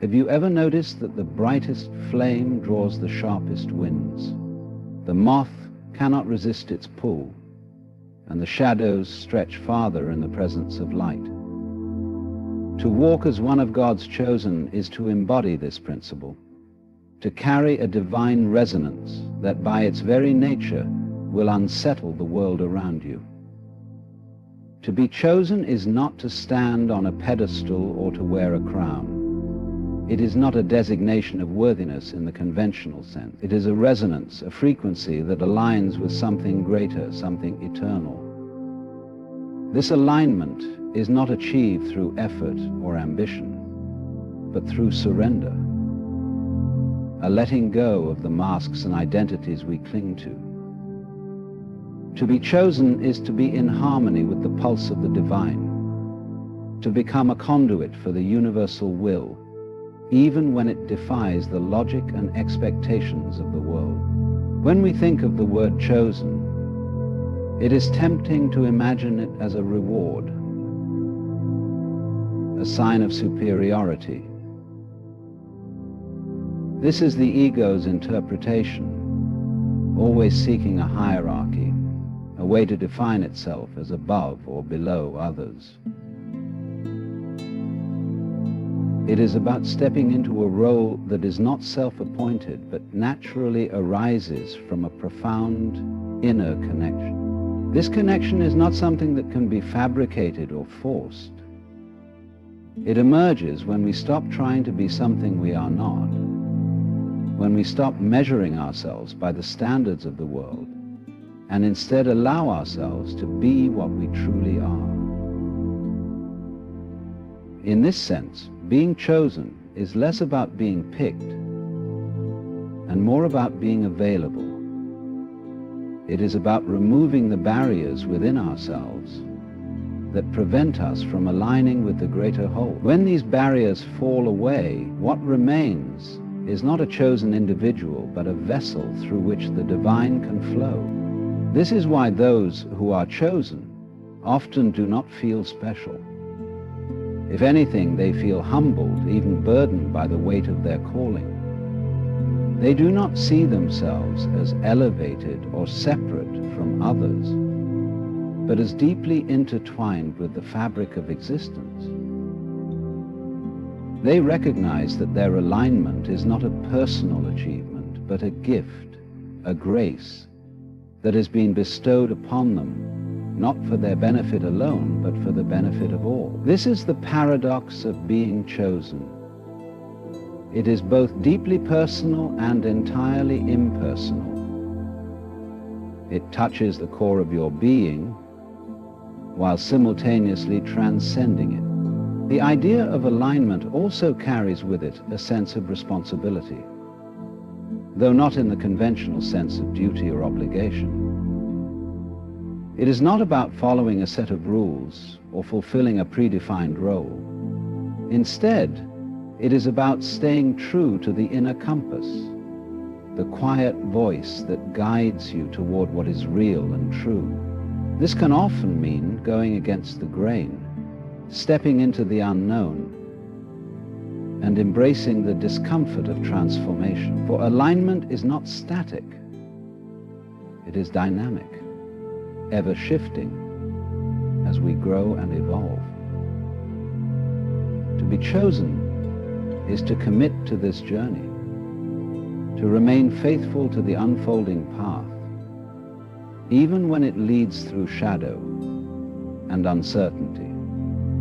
Have you ever noticed that the brightest flame draws the sharpest winds? The moth cannot resist its pull, and the shadows stretch farther in the presence of light. To walk as one of God's chosen is to embody this principle, to carry a divine resonance that by its very nature will unsettle the world around you. To be chosen is not to stand on a pedestal or to wear a crown. It is not a designation of worthiness in the conventional sense. It is a resonance, a frequency that aligns with something greater, something eternal. This alignment is not achieved through effort or ambition, but through surrender, a letting go of the masks and identities we cling to. To be chosen is to be in harmony with the pulse of the divine, to become a conduit for the universal will, even when it defies the logic and expectations of the world. When we think of the word chosen, it is tempting to imagine it as a reward, a sign of superiority. This is the ego's interpretation, always seeking a hierarchy, a way to define itself as above or below others. It is about stepping into a role that is not self-appointed, but naturally arises from a profound inner connection. This connection is not something that can be fabricated or forced. It emerges when we stop trying to be something we are not, when we stop measuring ourselves by the standards of the world, and instead allow ourselves to be what we truly are. In this sense, being chosen is less about being picked and more about being available. It is about removing the barriers within ourselves that prevent us from aligning with the greater whole. When these barriers fall away, what remains is not a chosen individual, but a vessel through which the divine can flow. This is why those who are chosen often do not feel special. If anything, they feel humbled, even burdened by the weight of their calling. They do not see themselves as elevated or separate from others, but as deeply intertwined with the fabric of existence. They recognize that their alignment is not a personal achievement, but a gift, a grace that has been bestowed upon them, not for their benefit alone, but for the benefit of all. This is the paradox of being chosen. It is both deeply personal and entirely impersonal. It touches the core of your being, while simultaneously transcending it. The idea of alignment also carries with it a sense of responsibility, though not in the conventional sense of duty or obligation. It is not about following a set of rules or fulfilling a predefined role. Instead, it is about staying true to the inner compass, the quiet voice that guides you toward what is real and true. This can often mean going against the grain, stepping into the unknown, and embracing the discomfort of transformation. For alignment is not static, it is dynamic, ever shifting as we grow and evolve. To be chosen is to commit to this journey, to remain faithful to the unfolding path, even when it leads through shadow and uncertainty.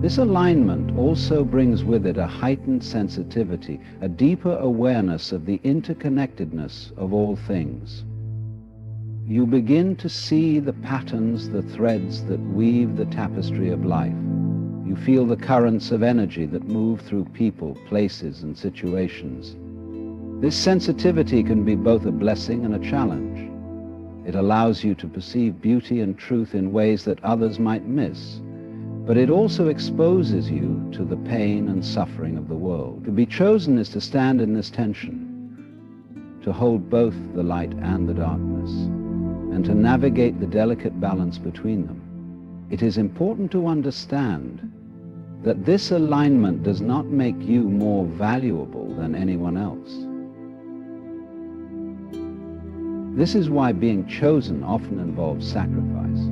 This alignment also brings with it a heightened sensitivity, a deeper awareness of the interconnectedness of all things. You begin to see the patterns, the threads that weave the tapestry of life. You feel the currents of energy that move through people, places, and situations. This sensitivity can be both a blessing and a challenge. It allows you to perceive beauty and truth in ways that others might miss, but it also exposes you to the pain and suffering of the world. To be chosen is to stand in this tension, to hold both the light and the darkness, and to navigate the delicate balance between them. It is important to understand that this alignment does not make you more valuable than anyone else. This is why being chosen often involves sacrifice.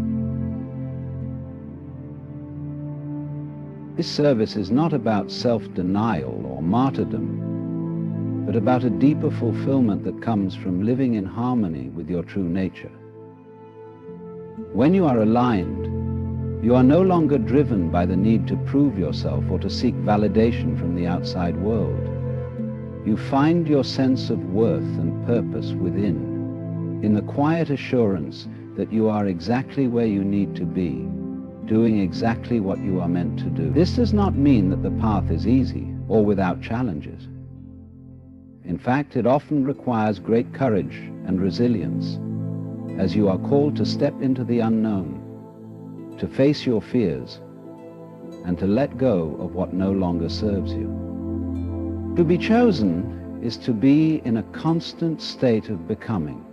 This service is not about self-denial or martyrdom, but about a deeper fulfillment that comes from living in harmony with your true nature. When you are aligned, you are no longer driven by the need to prove yourself or to seek validation from the outside world. You find your sense of worth and purpose within, in the quiet assurance that you are exactly where you need to be, doing exactly what you are meant to do. This does not mean that the path is easy or without challenges. In fact, it often requires great courage and resilience, as you are called to step into the unknown, to face your fears, and to let go of what no longer serves you. To be chosen is to be in a constant state of becoming,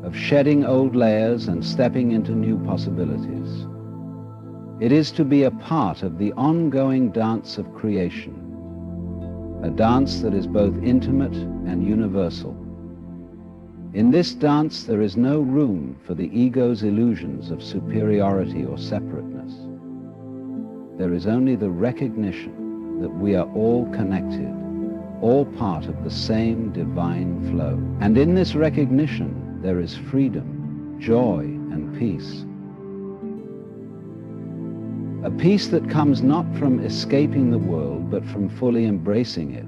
of shedding old layers and stepping into new possibilities. It is to be a part of the ongoing dance of creation, a dance that is both intimate and universal. In this dance, there is no room for the ego's illusions of superiority or separateness. There is only the recognition that we are all connected, all part of the same divine flow. And in this recognition, there is freedom, joy, and peace. A peace that comes not from escaping the world, but from fully embracing it,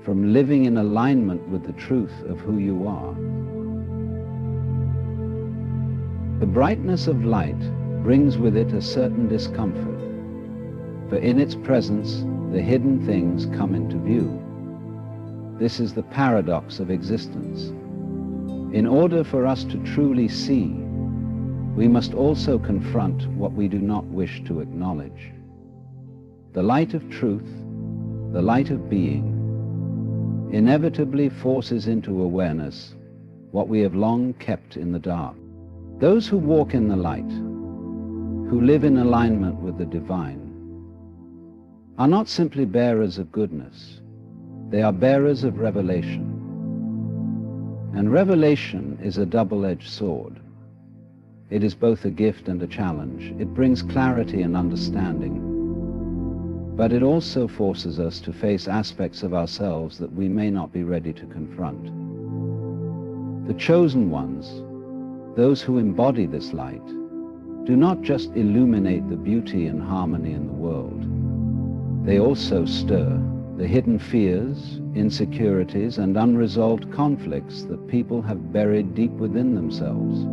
from living in alignment with the truth of who you are. The brightness of light brings with it a certain discomfort, for in its presence the hidden things come into view. This is the paradox of existence. In order for us to truly see, we must also confront what we do not wish to acknowledge. The light of truth, the light of being, inevitably forces into awareness what we have long kept in the dark. Those who walk in the light, who live in alignment with the divine, are not simply bearers of goodness. They are bearers of revelation. And revelation is a double-edged sword. It is both a gift and a challenge. It brings clarity and understanding. But it also forces us to face aspects of ourselves that we may not be ready to confront. The chosen ones, those who embody this light, do not just illuminate the beauty and harmony in the world. They also stir the hidden fears, insecurities, and unresolved conflicts that people have buried deep within themselves.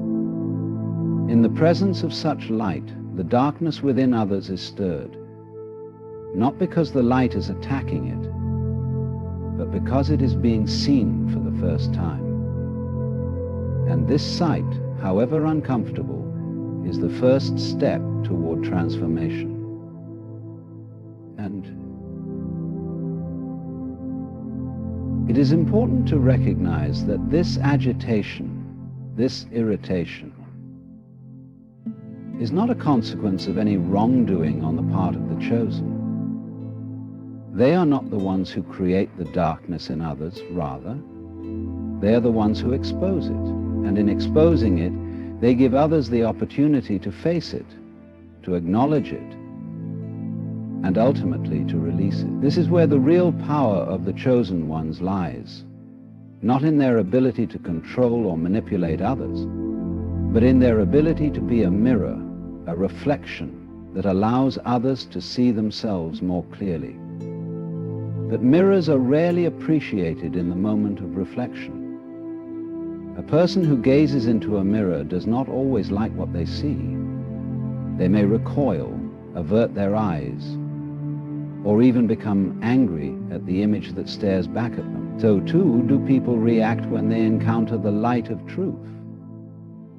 In the presence of such light, the darkness within others is stirred, not because the light is attacking it, but because it is being seen for the first time. And this sight, however uncomfortable, is the first step toward transformation. And it is important to recognize that this agitation, this irritation, is not a consequence of any wrongdoing on the part of the chosen. They are not the ones who create the darkness in others, rather. They are the ones who expose it, and in exposing it, they give others the opportunity to face it, to acknowledge it, and ultimately to release it. This is where the real power of the chosen ones lies, not in their ability to control or manipulate others, but in their ability to be a mirror, a reflection that allows others to see themselves more clearly. But mirrors are rarely appreciated in the moment of reflection. A person who gazes into a mirror does not always like what they see. They may recoil, avert their eyes, or even become angry at the image that stares back at them. So too do people react when they encounter the light of truth.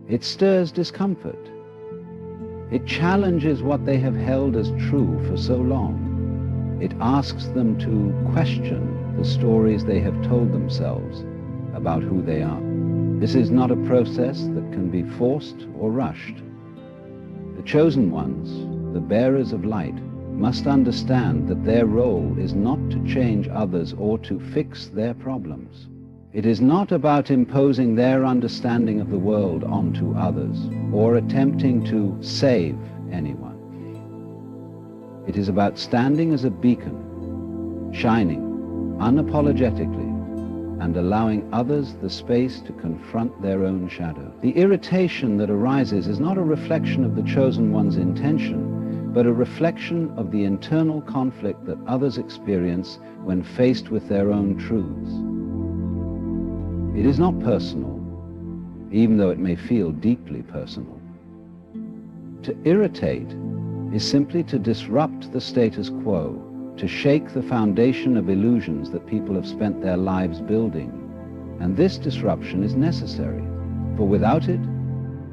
It stirs discomfort. It challenges what they have held as true for so long. It asks them to question the stories they have told themselves about who they are. This is not a process that can be forced or rushed. The chosen ones, the bearers of light, must understand that their role is not to change others or to fix their problems. It is not about imposing their understanding of the world onto others or attempting to save anyone. It is about standing as a beacon, shining unapologetically and allowing others the space to confront their own shadow. The irritation that arises is not a reflection of the chosen one's intention, but a reflection of the internal conflict that others experience when faced with their own truths. It is not personal, even though it may feel deeply personal. To irritate is simply to disrupt the status quo, to shake the foundation of illusions that people have spent their lives building. And this disruption is necessary, for without it,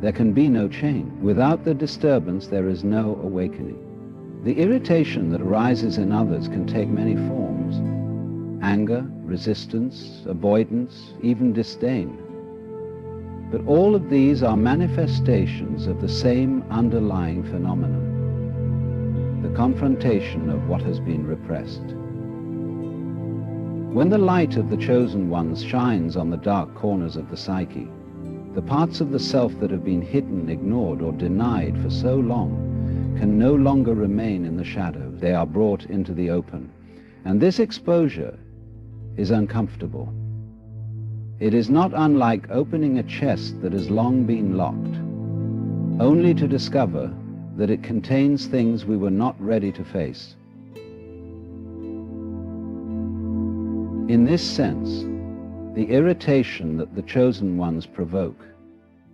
there can be no change. Without the disturbance, there is no awakening. The irritation that arises in others can take many forms: anger, resistance, avoidance, even disdain. But all of these are manifestations of the same underlying phenomenon: the confrontation of what has been repressed. When the light of the chosen ones shines on the dark corners of the psyche, the parts of the self that have been hidden, ignored, or denied for so long can no longer remain in the shadows. They are brought into the open. And this exposure is uncomfortable. It is not unlike opening a chest that has long been locked, only to discover that it contains things we were not ready to face. In this sense, the irritation that the chosen ones provoke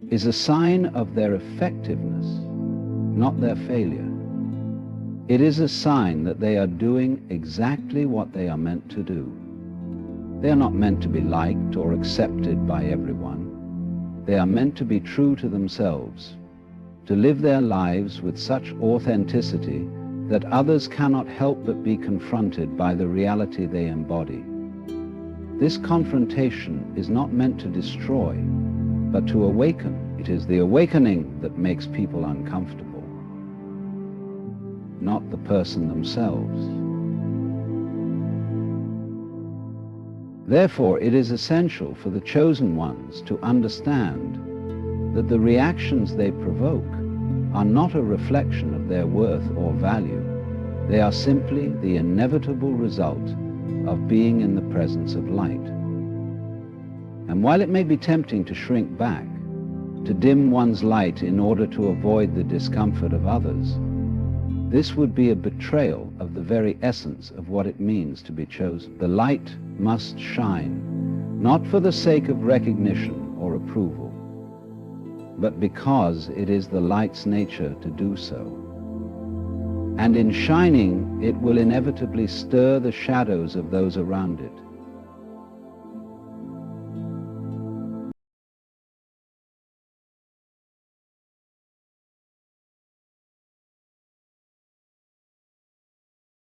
is a sign of their effectiveness, not their failure. It is a sign that they are doing exactly what they are meant to do. They are not meant to be liked or accepted by everyone. They are meant to be true to themselves, to live their lives with such authenticity that others cannot help but be confronted by the reality they embody. This confrontation is not meant to destroy, but to awaken. It is the awakening that makes people uncomfortable, not the person themselves. Therefore, it is essential for the chosen ones to understand that the reactions they provoke are not a reflection of their worth or value. They are simply the inevitable result of being in the presence of light. And while it may be tempting to shrink back, to dim one's light in order to avoid the discomfort of others, this would be a betrayal of the very essence of what it means to be chosen. The light must shine, not for the sake of recognition or approval, but because it is the light's nature to do so. And in shining, it will inevitably stir the shadows of those around it.